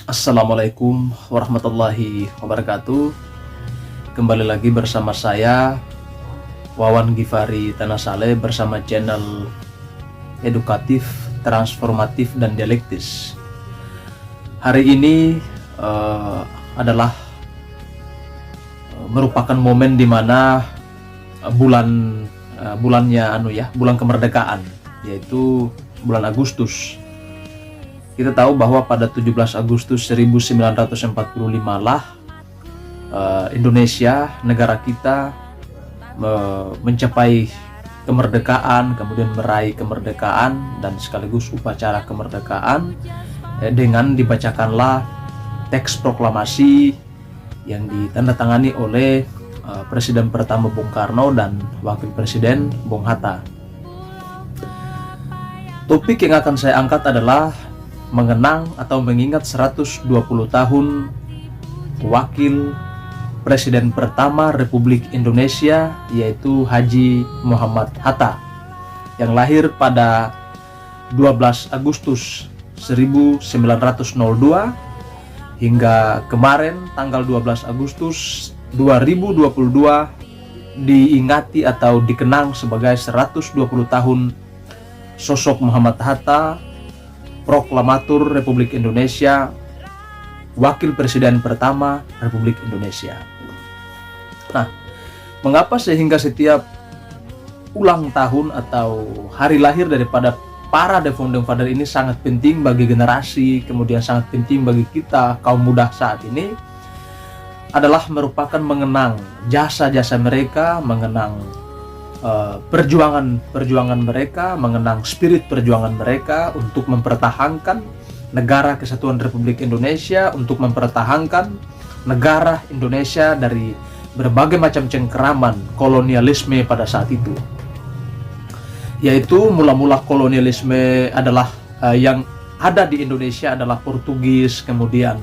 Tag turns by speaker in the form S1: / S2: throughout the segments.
S1: Assalamualaikum warahmatullahi wabarakatuh. Kembali lagi bersama saya Wawan Gifari Tanasale bersama channel edukatif, transformatif, dan dialektis. Hari ini adalah merupakan momen di mana bulan kemerdekaan, yaitu bulan Agustus. Kita tahu bahwa pada 17 Agustus 1945 lah Indonesia, negara kita, mencapai kemerdekaan, kemudian meraih kemerdekaan dan sekaligus upacara kemerdekaan dengan dibacakanlah teks proklamasi yang ditandatangani oleh Presiden pertama Bung Karno dan Wakil Presiden Bung Hatta. Topik yang akan saya angkat adalah mengenang atau mengingat 120 tahun Wakil Presiden pertama Republik Indonesia, yaitu Haji Muhammad Hatta, yang lahir pada 12 Agustus 1902 hingga kemarin tanggal 12 Agustus 2022 diingati atau dikenang sebagai 120 tahun sosok Muhammad Hatta, Proklamator Republik Indonesia, Wakil Presiden pertama Republik Indonesia. Nah, mengapa sehingga setiap ulang tahun atau hari lahir daripada para founding father ini sangat penting bagi generasi, kemudian sangat penting bagi kita kaum muda saat ini, adalah merupakan mengenang jasa-jasa mereka, mengenang perjuangan mereka, mengenang spirit perjuangan mereka untuk mempertahankan negara kesatuan Republik Indonesia, untuk mempertahankan negara Indonesia dari berbagai macam cengkeraman kolonialisme pada saat itu. Yaitu mula-mula kolonialisme adalah yang ada di Indonesia adalah Portugis, kemudian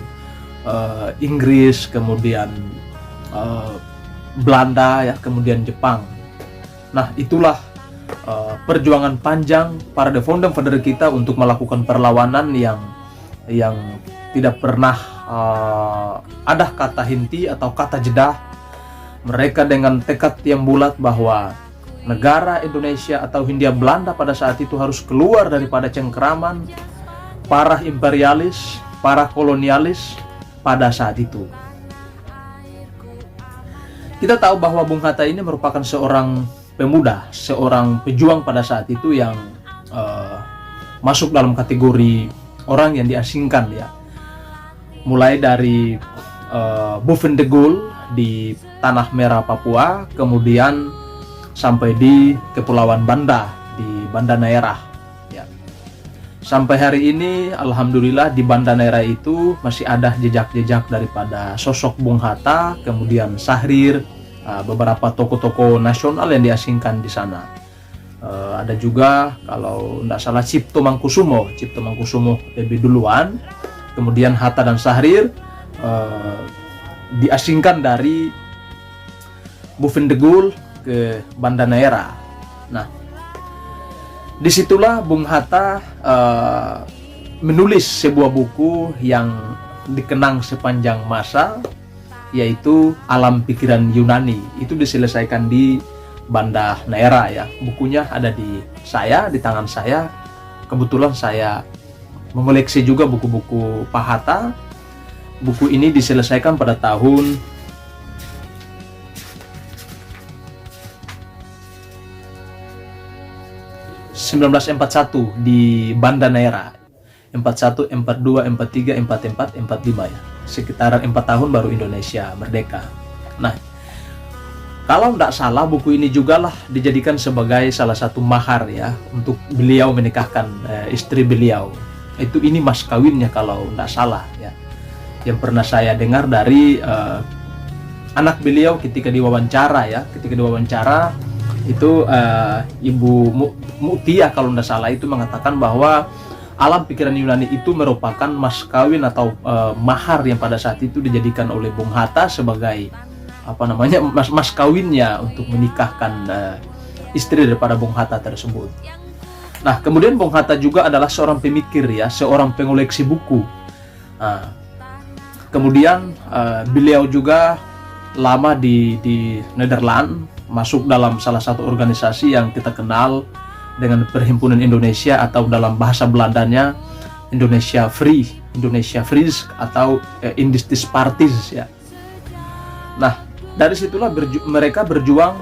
S1: Inggris, kemudian Belanda, ya, kemudian Jepang. Nah, itulah perjuangan panjang para founding father kita untuk melakukan perlawanan yang tidak pernah ada kata henti atau kata jeda. Mereka dengan tekad yang bulat bahwa negara Indonesia atau Hindia Belanda pada saat itu harus keluar daripada cengkeraman para imperialis, para kolonialis pada saat itu. Kita tahu bahwa Bung Hatta ini merupakan seorang pemuda, seorang pejuang pada saat itu yang masuk dalam kategori orang yang diasingkan, ya. Mulai dari Boven de Gaulle di Tanah Merah Papua, kemudian sampai di Kepulauan Banda di Banda Neira, ya. Sampai hari ini alhamdulillah di Banda Neira itu masih ada jejak-jejak daripada sosok Bung Hatta, kemudian Sahrir, beberapa tokoh-tokoh nasional yang diasingkan di sana. Ada juga kalau tidak salah Cipto Mangkusumo lebih duluan, kemudian Hatta dan Sahrir diasingkan dari Boven de Gaulle ke Banda Neira. Nah, disitulah Bung Hatta menulis sebuah buku yang dikenang sepanjang masa, yaitu Alam Pikiran Yunani. Itu diselesaikan di Banda Neira, ya. Bukunya ada di tangan saya. Kebetulan saya mengoleksi juga buku-buku Pak Hatta. Buku ini diselesaikan pada tahun 1941 di Banda Neira. 41, 42, 43, 44, 45, ya. Sekitaran 4 tahun baru Indonesia merdeka. Nah, kalau tidak salah buku ini juga lah dijadikan sebagai salah satu mahar, ya, untuk beliau menikahkan istri beliau. Ini mas kawinnya kalau tidak salah, ya. Yang pernah saya dengar dari anak beliau ketika diwawancara, ya. Ketika diwawancara itu Ibu Mutia kalau tidak salah itu mengatakan bahwa Alam Pikiran Yunani itu merupakan mas kawin atau mahar yang pada saat itu dijadikan oleh Bung Hatta sebagai mas kawinnya untuk menikahkan istri daripada Bung Hatta tersebut. Nah, kemudian Bung Hatta juga adalah seorang pemikir, ya, seorang pengoleksi buku. Nah, Kemudian beliau juga lama di Nederland, masuk dalam salah satu organisasi yang kita kenal dengan Perhimpunan Indonesia, atau dalam bahasa Belandanya Indonesia Free, Indonesia Frees, atau Indistis Parties ya. Nah, dari situlah mereka berjuang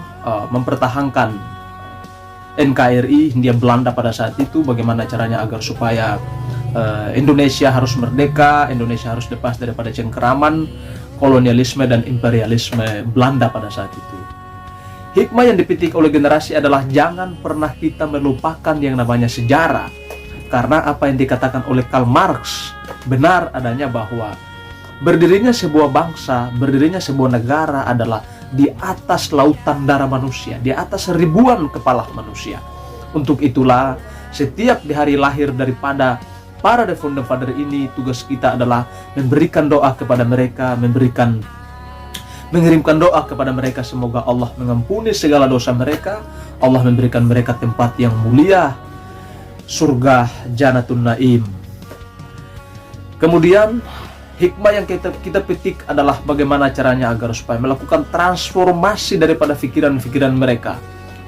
S1: mempertahankan NKRI Hindia Belanda pada saat itu, bagaimana caranya agar supaya Indonesia harus merdeka, Indonesia harus lepas daripada cengkeraman kolonialisme dan imperialisme Belanda pada saat itu. Hikmah yang dipetik oleh generasi adalah jangan pernah kita melupakan yang namanya sejarah, karena apa yang dikatakan oleh Karl Marx benar adanya, bahwa berdirinya sebuah bangsa, berdirinya sebuah negara adalah di atas lautan darah manusia, di atas ribuan kepala manusia. Untuk itulah setiap di hari lahir daripada para The Founding Father ini, tugas kita adalah memberikan doa kepada mereka, mengirimkan doa kepada mereka, semoga Allah mengampuni segala dosa mereka, Allah memberikan mereka tempat yang mulia, surga Jannatun Naim. Kemudian hikmah yang kita petik adalah bagaimana caranya agar supaya melakukan transformasi daripada pikiran-pikiran mereka,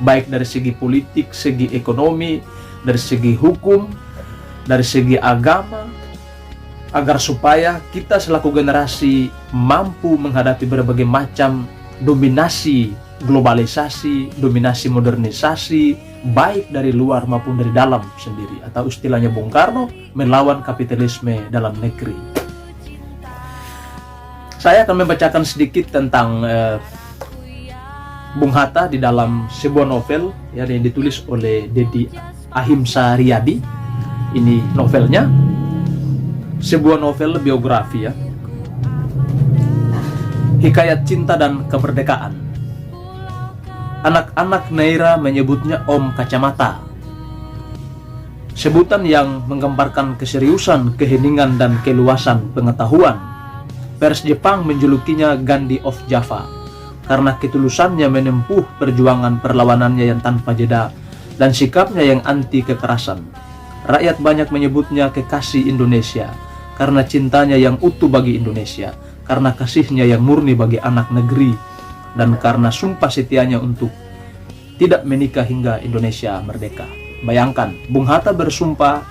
S1: baik dari segi politik, segi ekonomi, dari segi hukum, dari segi agama, agar supaya kita selaku generasi mampu menghadapi berbagai macam dominasi globalisasi, dominasi modernisasi, baik dari luar maupun dari dalam sendiri, atau istilahnya Bung Karno, melawan kapitalisme dalam negeri. Saya akan membacakan sedikit tentang Bung Hatta di dalam sebuah novel yang ditulis oleh Dedi Ahimsa Riyadi. Ini novelnya, sebuah novel biografi ya. Hikayat Cinta dan Kemerdekaan. Anak-anak Neira menyebutnya Om Kacamata, sebutan yang menggambarkan keseriusan, keheningan, dan keluasan pengetahuan. Pers Jepang menjulukinya Gandhi of Java karena ketulusannya menempuh perjuangan perlawanannya yang tanpa jeda dan sikapnya yang anti kekerasan. Rakyat banyak menyebutnya kekasih Indonesia karena cintanya yang utuh bagi Indonesia, karena kasihnya yang murni bagi anak negeri, dan karena sumpah setianya untuk tidak menikah hingga Indonesia merdeka. Bayangkan, Bung Hatta bersumpah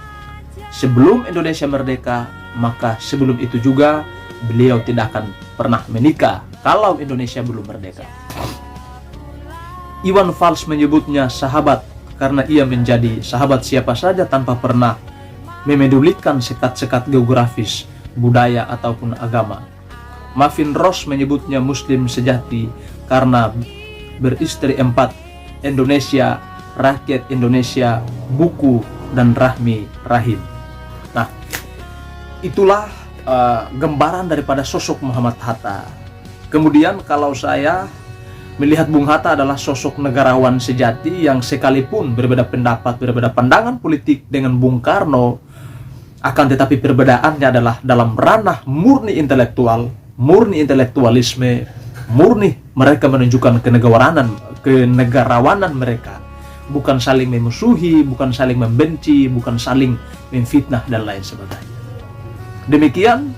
S1: sebelum Indonesia merdeka, maka sebelum itu juga beliau tidak akan pernah menikah kalau Indonesia belum merdeka. Iwan Fals menyebutnya sahabat karena ia menjadi sahabat siapa saja tanpa pernah memedulikan sekat-sekat geografis, budaya, ataupun agama. Marvin Ross menyebutnya Muslim sejati karena beristri 4, Indonesia, rakyat Indonesia, buku, dan rahmi rahim. Nah, itulah gambaran daripada sosok Muhammad Hatta. Kemudian kalau saya melihat Bung Hatta adalah sosok negarawan sejati yang sekalipun berbeda pendapat, berbeda pandangan politik dengan Bung Karno, akan tetapi perbedaannya adalah dalam ranah murni intelektual, murni intelektualisme, murni mereka menunjukkan kenegarawanan mereka, bukan saling memusuhi, bukan saling membenci, bukan saling memfitnah dan lain sebagainya. Demikian,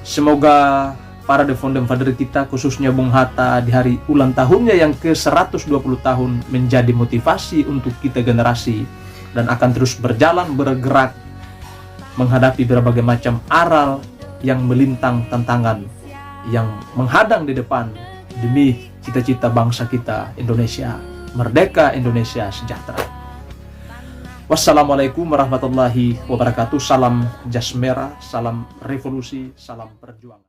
S1: semoga para The Founding Father kita, khususnya Bung Hatta di hari ulang tahunnya yang ke-120 tahun, menjadi motivasi untuk kita generasi dan akan terus berjalan, bergerak menghadapi berbagai macam aral yang melintang tantangan yang menghadang di depan demi cita-cita bangsa kita, Indonesia merdeka, Indonesia sejahtera. Wassalamualaikum warahmatullahi wabarakatuh. Salam jas merah, salam revolusi, salam perjuangan.